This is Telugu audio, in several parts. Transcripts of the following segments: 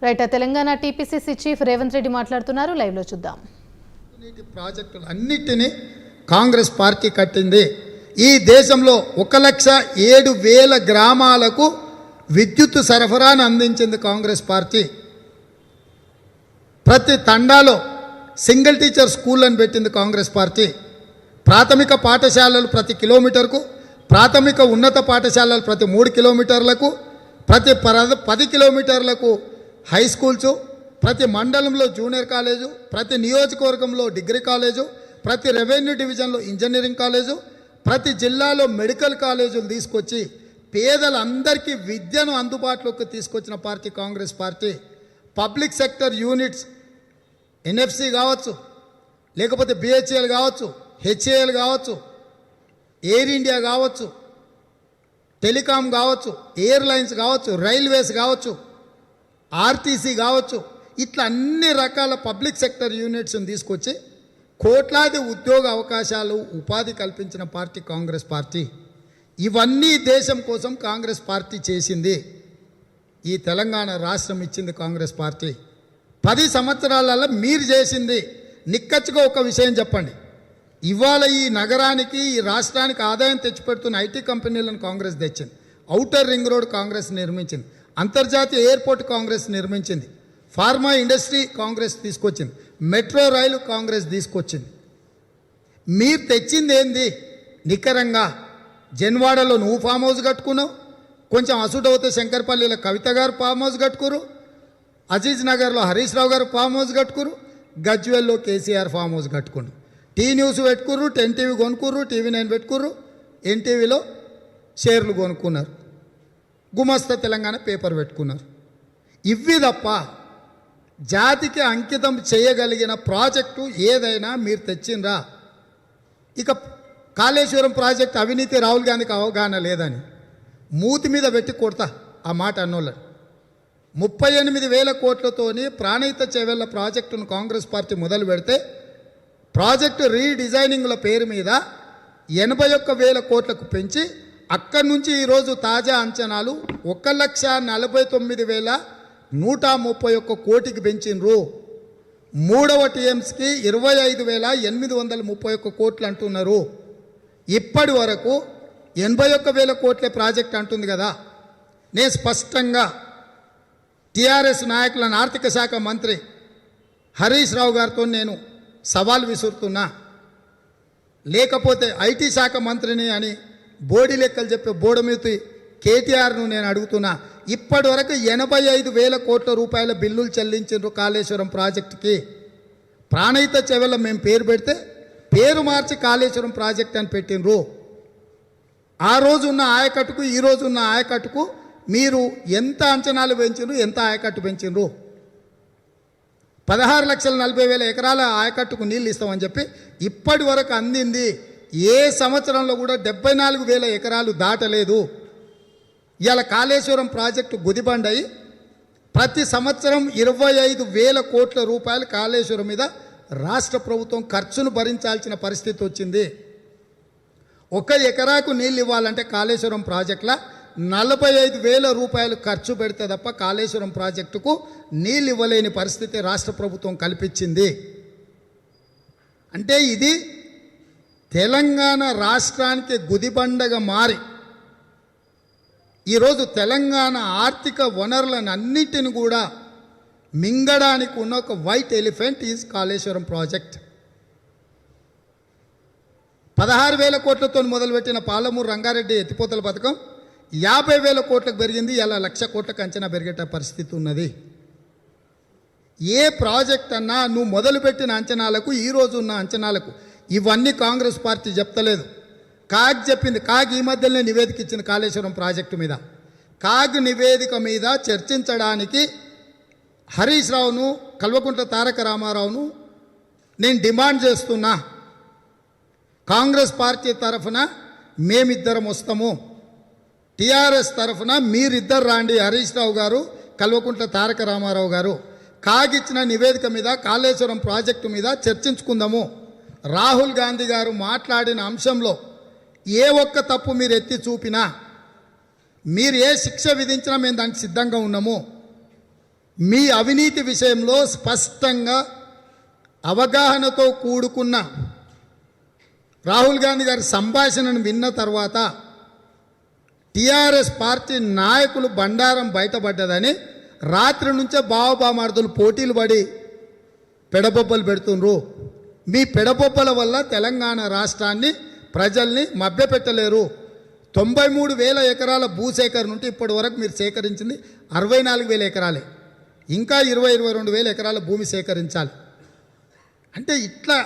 Right Telangana TPCC chief Revanth Reddy మాట్లాడుతున్నారు, లైవ్ లో చూద్దాం. నీటి ప్రాజెక్టులు అన్నిటిని కాంగ్రెస్ పార్టీ కట్టింది. ఈ దేశంలో 1,07,000 గ్రామాలకు విద్యుత్ సరఫరాను అందించింది కాంగ్రెస్ పార్టీ. ప్రతి తండాలో సింగిల్ టీచర్ స్కూళ్ళని పెట్టింది కాంగ్రెస్ పార్టీ. ప్రాథమిక పాఠశాలలు ప్రతి కిలోమీటర్కు, ప్రాథమిక ఉన్నత పాఠశాలలు ప్రతి 3 కిలోమీటర్లకు, ప్రతి 10 కిలోమీటర్లకు హై స్కూల్సు, ప్రతి మండలంలో జూనియర్ కాలేజు, ప్రతి నియోజకవర్గంలో డిగ్రీ కాలేజు, ప్రతి రెవెన్యూ డివిజన్లో ఇంజనీరింగ్ కాలేజు, ప్రతి జిల్లాలో మెడికల్ కాలేజీలు తీసుకొచ్చి పేదలందరికీ విద్యను అందుబాటులోకి తీసుకొచ్చిన party Congress party. Public sector units NFC కావచ్చు, లేకపోతే బిహెచ్ఎల్ కావచ్చు, హెచ్ఏఎల్ కావచ్చు, ఎయిర్ ఇండియా కావచ్చు, టెలికాం కావచ్చు, ఎయిర్లైన్స్ కావచ్చు, రైల్వేస్ కావచ్చు, ఆర్టీసీ కావచ్చు, ఇట్లా అన్ని రకాల పబ్లిక్ సెక్టర్ యూనిట్స్ని తీసుకొచ్చి కోట్లాది ఉద్యోగ అవకాశాలు, ఉపాధి కల్పించిన పార్టీ కాంగ్రెస్ పార్టీ. ఇవన్నీ దేశం కోసం కాంగ్రెస్ పార్టీ చేసింది. ఈ తెలంగాణ రాష్ట్రం ఇచ్చింది కాంగ్రెస్ పార్టీ. 10 సంవత్సరాలలో మీరు చేసింది నిక్కచ్చిగా ఒక విషయం చెప్పండి. ఇవాళ ఈ నగరానికి, ఈ రాష్ట్రానికి ఆదాయం తెచ్చిపెడుతున్న ఐటీ కంపెనీలను కాంగ్రెస్ తెచ్చింది. ఔటర్ రింగ్ రోడ్ కాంగ్రెస్ నిర్మించింది. అంతర్జాతీయ ఎయిర్పోర్ట్ కాంగ్రెస్ నిర్మించింది. ఫార్మా ఇండస్ట్రీ కాంగ్రెస్ తీసుకొచ్చింది. మెట్రో రైలు కాంగ్రెస్ తీసుకొచ్చింది. మీరు తెచ్చింది ఏంది? నికరంగా జన్వాడలో నువ్వు ఫామ్ హౌస్ కట్టుకున్నావు, కొంచెం అసుడవుతే శంకర్పల్లిలో కవిత గారు ఫామ్ హౌస్ కట్టుకురు, అజీజ్ నగర్లో హరీష్ రావు గారు ఫామ్ హౌస్ కట్టుకురు, గజ్వేల్లో కేసీఆర్ ఫామ్ హౌస్ కట్టుకున్నారు. టీ న్యూస్ పెట్టుకుర్రు, 10 టీవీ కొనుక్కుర్రు, TV9 పెట్టుకుర్రు, ఎన్టీవీలో షేర్లు కొనుక్కున్నారు, గుమస్తా తెలంగాణ పేపర్ పెట్టుకున్నారు. ఇవి తప్ప జాతికి అంకితం చేయగలిగిన ప్రాజెక్టు ఏదైనా మీరు తెచ్చిండ్రా? ఇక కాళేశ్వరం ప్రాజెక్టు అవినీతి రాహుల్ గాంధీకి అవగాహన లేదని మూతి మీద పెట్టి కొడతా ఆ మాట అన్నోళ్ళని. 38,000 కోట్లతోని ప్రాణహిత చేవెళ్ల ప్రాజెక్టును కాంగ్రెస్ పార్టీ మొదలు పెడితే ప్రాజెక్టు రీడిజైనింగ్ల పేరు మీద 81,000 కోట్లకు పెంచి అక్కడి నుంచి ఈరోజు తాజా అంచనాలు 1,49,131 కోటికి పెంచినరు. 3వ టీఎంసీకి 25,831 కోట్లు అంటున్నారు. ఇప్పటి వరకు 81,000 కోట్ల ప్రాజెక్ట్ అంటుంది కదా. నేను స్పష్టంగా టీఆర్ఎస్ నాయకులను, ఆర్థిక శాఖ మంత్రి హరీష్ రావు గారితో నేను సవాల్ విసురుతున్నా. లేకపోతే ఐటీ శాఖ మంత్రిని అని బోడి లెక్కలు చెప్పే బోడమూతి కేటీఆర్ను నేను అడుగుతున్నా. ఇప్పటి వరకు 85,000 కోట్ల రూపాయల బిల్లులు చెల్లించారు కాళేశ్వరం ప్రాజెక్టుకి. ప్రాణహిత చెవెళ్ళ మేము పేరు పెడితే పేరు మార్చి కాళేశ్వరం ప్రాజెక్ట్ అని పెట్టినరు. ఆ రోజు ఉన్న ఆయకట్టుకు ఈ రోజు ఉన్న ఆయకట్టుకు మీరు ఎంత అంచనాలు పెంచినరు, ఎంత ఆయకట్టు పెంచినరు? 16,40,000 ఎకరాల ఆయకట్టుకు నీళ్ళు ఇస్తామని చెప్పి ఇప్పటి వరకు అందింది ఏ సంవత్సరంలో కూడా 74,000 ఎకరాలు దాటలేదు. ఇవాళ కాళేశ్వరం ప్రాజెక్టు గుదిబండయి ప్రతి సంవత్సరం 25,000 కోట్ల రూపాయలు కాళేశ్వరం మీద రాష్ట్ర ప్రభుత్వం ఖర్చును భరించాల్సిన పరిస్థితి వచ్చింది. 1 ఎకరాకు నీళ్ళు ఇవ్వాలంటే కాళేశ్వరం ప్రాజెక్టులో 45,000 రూపాయలు ఖర్చు పెడితే తప్ప కాళేశ్వరం ప్రాజెక్టుకు నీళ్ళు ఇవ్వలేని పరిస్థితి రాష్ట్ర ప్రభుత్వం కల్పించింది. అంటే ఇది తెలంగాణ రాష్ట్రానికి గుదిబండగా మారి ఈరోజు తెలంగాణ ఆర్థిక వనరులను అన్నిటిని కూడా మింగడానికి ఉన్న ఒక white elephant is Kaleshwaram project. 16,000 కోట్లతో మొదలుపెట్టిన పాలమూరు రంగారెడ్డి ఎత్తిపోతల పథకం 50,000 కోట్లకు పెరిగింది. ఇలా 1,00,000 కోట్లకు అంచనా పెరిగేట పరిస్థితి ఉన్నది. ఏ ప్రాజెక్ట్ అన్నా నువ్వు మొదలుపెట్టిన అంచనాలకు, ఈరోజు ఉన్న అంచనాలకు ఇవన్నీ కాంగ్రెస్ పార్టీ చెప్తలేదు. కాగ్ చెప్పింది. కాగ్ ఈ మధ్యలోనే నివేదిక ఇచ్చింది కాళేశ్వరం ప్రాజెక్టు మీద. కాగ్ నివేదిక మీద చర్చించడానికి హరీష్ రావును, కల్వకుంట్ల తారక రామారావును నేను డిమాండ్ చేస్తున్నా. కాంగ్రెస్ పార్టీ తరఫున మేమిద్దరం వస్తాము, టీఆర్ఎస్ తరఫున మీరిద్దరు రాండి, హరీష్ రావు గారు, కల్వకుంట్ల తారక రామారావు గారు. కాగ్ ఇచ్చిన నివేదిక మీద, కాళేశ్వరం ప్రాజెక్టు మీద చర్చించుకుందాము. రాహుల్ గాంధీ గారు మాట్లాడిన అంశంలో ఏ ఒక్క తప్పు మీరు ఎత్తి చూపినా, మీరు ఏ శిక్ష విధించినా మేము దానికి సిద్ధంగా ఉన్నాము. మీ అవినీతి విషయంలో స్పష్టంగా అవగాహనతో కూడుకున్న రాహుల్ గాంధీ గారి సంభాషణను విన్న తర్వాత టీఆర్ఎస్ పార్టీ నాయకులు బండారం బయటపడ్డదని రాత్రి నుంచే బావబామార్దులు పోటీలు పడి పెడబొబ్బలు పెడుతుండ్రు. మీ పెడబొబ్బల వల్ల తెలంగాణ రాష్ట్రాన్ని ప్రజల్ని మభ్యపెట్టలేరు. 93,000 ఎకరాల భూసేకరణ నుండి ఇప్పటి వరకు మీరు సేకరించింది 64,000 ఎకరాలే. ఇంకా 22,000 ఎకరాల భూమి సేకరించాలి. అంటే ఇట్లా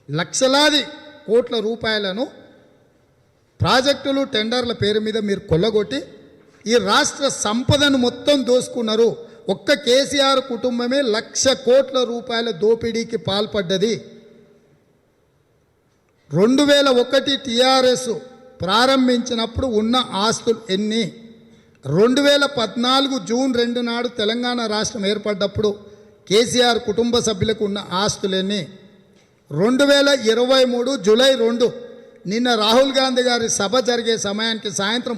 లక్షలాది కోట్ల రూపాయలను ప్రాజెక్టులు టెండర్ల పేరు మీద మీరు కొల్లగొట్టి ఈ రాష్ట్ర సంపదను మొత్తం దోసుకున్నారు. ఒక్క కేసీఆర్ కుటుంబమే 1,00,000 కోట్ల రూపాయల దోపిడీకి పాల్పడ్డది. 2001 టీఆర్ఎస్ ప్రారంభించినప్పుడు ఉన్న ఆస్తులు ఎన్ని? 2014 జూన్ 2 నాడు తెలంగాణ రాష్ట్రం ఏర్పడ్డప్పుడు కేసీఆర్ కుటుంబ సభ్యులకు ఉన్న ఆస్తులు ఎన్ని? 2023 జూలై 2 నిన్న రాహుల్ గాంధీ గారి సభ జరిగే సమయానికి సాయంత్రం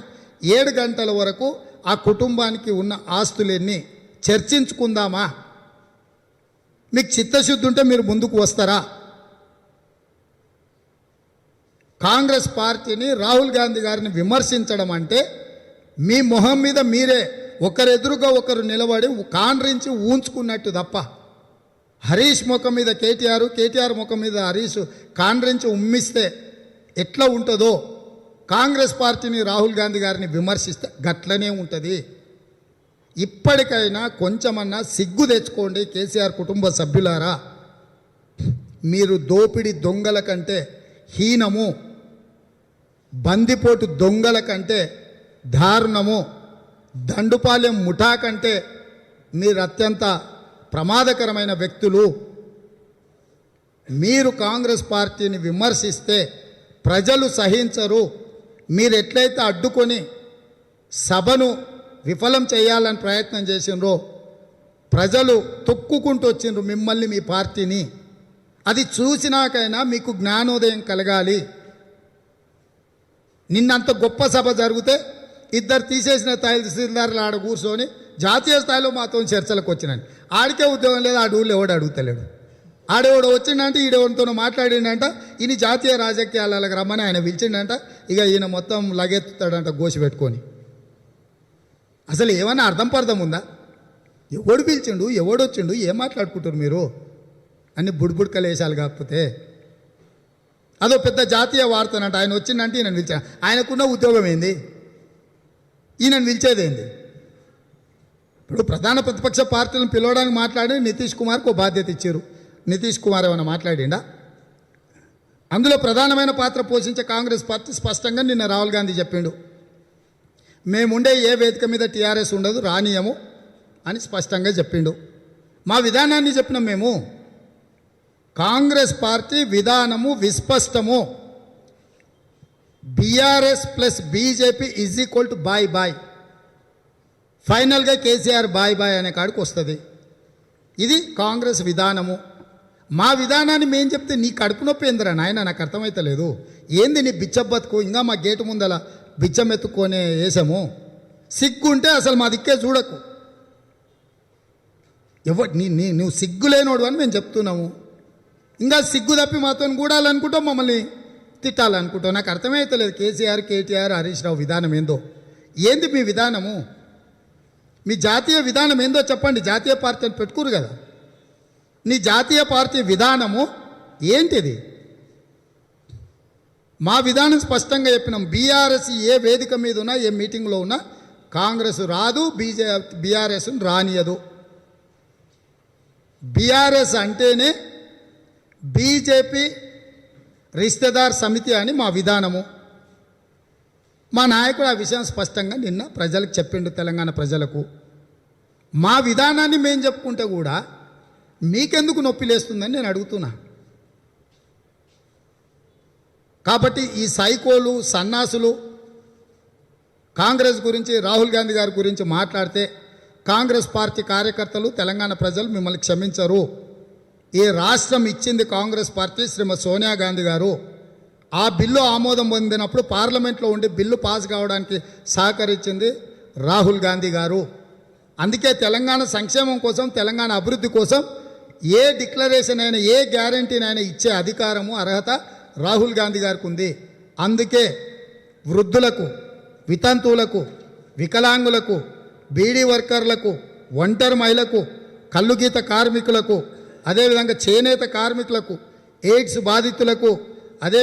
7 గంటల వరకు ఆ కుటుంబానికి ఉన్న ఆస్తులు ఎన్ని చర్చించుకుందామా? మీకు చిత్తశుద్ధి ఉంటే మీరు ముందుకు వస్తారా? కాంగ్రెస్ పార్టీని రాహుల్ గాంధీ గారిని విమర్శించడం అంటే మీ మొహం మీద మీరే ఒకరెదురుగా ఒకరు నిలబడి కాండ్రించి ఊంచుకున్నట్టు తప్ప, హరీష్ ముఖం మీద కేటీఆర్, కేటీఆర్ ముఖం మీద హరీష్ కాండ్రించి ఉమ్మిస్తే ఎట్లా ఉంటుందో కాంగ్రెస్ పార్టీని రాహుల్ గాంధీ గారిని విమర్శిస్తే గట్లనే ఉంటుంది. ఇప్పటికైనా కొంచెమన్నా సిగ్గు తెచ్చుకోండి కేసీఆర్ కుటుంబ సభ్యులారా. మీరు దోపిడి దొంగల కంటే హీనము, బందిపోటు దొంగల కంటే దారుణము, దండుపాలెం ముఠా కంటే మీరు అత్యంత ప్రమాదకరమైన వ్యక్తులు. మీరు కాంగ్రెస్ పార్టీని విమర్శిస్తే ప్రజలు సహించరు. మీరు ఎట్లయితే అడ్డుకొని సభను విఫలం చేయాలని ప్రయత్నం చేసినరో ప్రజలు తొక్కుకుంటూ వచ్చిండ్రు మిమ్మల్ని, మీ పార్టీని. అది చూసినాకైనా మీకు జ్ఞానోదయం కలగాలి. నిన్నంత గొప్ప సభ జరిగితే 2 తీసేసిన తహసీల్దారులు ఆడ కూర్చొని జాతీయ స్థాయిలో మాతో చర్చలకు వచ్చినాను. ఆడికే ఉద్యోగం లేదు, ఆడ ఊళ్ళో ఎవడు అడుగుతలేడు. ఆడేవాడు వచ్చిండంటే ఈడెవరితో మాట్లాడిండంట, ఈయన జాతీయ రాజకీయాలకు రమ్మని ఆయన పిలిచిండంట. ఇక ఈయన మొత్తం లగెత్తుతాడంట గోసి పెట్టుకొని. అసలు ఏమన్నా అర్థం పర్థం ఉందా? ఎవడు పిలిచిండు, ఎవడొచ్చిండు, ఏం మాట్లాడుకుంటారు మీరు అన్ని బుడ్బుడ్కలేసాలు. కాకపోతే అదో పెద్ద జాతీయ వార్తనంట. ఆయన వచ్చిందంటే ఈయన పిలిచా, ఆయనకున్న ఉద్యోగం ఏంది, ఈయనను పిలిచేదేంది? ఇప్పుడు ప్రధాన ప్రతిపక్ష పార్టీలను పిలవడానికి మాట్లాడి నితీష్ కుమార్కి ఒక బాధ్యత ఇచ్చారు. నితీష్ కుమార్ ఏమైనా మాట్లాడిండా? అందులో ప్రధానమైన పాత్ర పోషించే కాంగ్రెస్ పార్టీ స్పష్టంగా నిన్న రాహుల్ గాంధీ చెప్పిండు, మేముండే ఏ వేదిక మీద టీఆర్ఎస్ ఉండదు, రానియము అని స్పష్టంగా చెప్పిండు. మా విధానాన్ని చెప్పినాం మేము. కాంగ్రెస్ పార్టీ విధానము విస్పష్టము. BRS plus BJP is equal to bye bye. ఫైనల్గా కేసీఆర్ బాయ్ బాయ్ అనే కాడికి వస్తుంది. ఇది కాంగ్రెస్ విధానము. మా విధానాన్ని మేము చెప్తే నీ కడుపు నొప్పి ఏందిరా నాయన, నాకు అర్థమైతలేదు. ఏంది నీ బిచ్చం బతుకు? ఇంకా మా గేటు ముందల బిచ్చం ఎత్తుకొనే వేసాము. సిగ్గుంటే అసలు మా దిక్కే చూడకు. నువ్వు సిగ్గు లేనోడు అని మేము చెప్తున్నాము. ఇంకా సిగ్గు తప్పి మాతో కూడాలనుకుంటావు, మమ్మల్ని తిట్టాలనుకుంటావు. నాకు అర్థమైతలేదు కేసీఆర్, కేటీఆర్, హరీష్ రావు విధానం ఏందో. ఏంది మీ విధానము? మీ జాతీయ విధానం ఏందో చెప్పండి. జాతీయ పార్టీని పెట్టుకురు కదా, నీ జాతీయ పార్టీ విధానము ఏంటిది? మా విధానం స్పష్టంగా చెప్పినాం. బీఆర్ఎస్ ఏ వేదిక మీద ఉన్నా, ఏ మీటింగ్లో ఉన్నా కాంగ్రెస్ రాదు, బీఆర్ఎస్ను రానియదు. బీఆర్ఎస్ అంటేనే బీజేపీ రిష్తేదార్ సమితి అని మా విధానము. మా నాయకుడు ఆ విషయం స్పష్టంగా నిన్న ప్రజలకు చెప్పిండు, తెలంగాణ ప్రజలకు. మా విధానాన్ని మేము చెప్పుకుంటే కూడా మీకెందుకు నొప్పి లేస్తుందని నేను అడుగుతున్నా. కాబట్టి ఈ సైకోలు, సన్నాసులు కాంగ్రెస్ గురించి, రాహుల్ గాంధీ గారి గురించి మాట్లాడితే కాంగ్రెస్ పార్టీ కార్యకర్తలు, తెలంగాణ ప్రజలు మిమ్మల్ని క్షమించరు. ఈ రాష్ట్రం ఇచ్చింది కాంగ్రెస్ పార్టీ, శ్రీమతి సోనియా గాంధీ గారు. ఆ బిల్లు ఆమోదం పొందినప్పుడు పార్లమెంట్లో ఉండి బిల్లు పాస్ కావడానికి సహకరించింది రాహుల్ గాంధీ గారు. అందుకే తెలంగాణ సంక్షేమం కోసం, తెలంగాణ అభివృద్ధి కోసం ఏ డిక్లరేషన్ అయినా, ఏ గ్యారంటీనైనా ఇచ్చే అధికారము, అర్హత రాహుల్ గాంధీ గారికి ఉంది. అందుకే వృద్ధులకు, వితంతువులకు, వికలాంగులకు, బీడీ వర్కర్లకు, ఒంటరి మహిళలకు, కల్లుగీత కార్మికులకు, అదేవిధంగా చేనేత కార్మికులకు, ఎయిడ్స్ బాధితులకు, అదే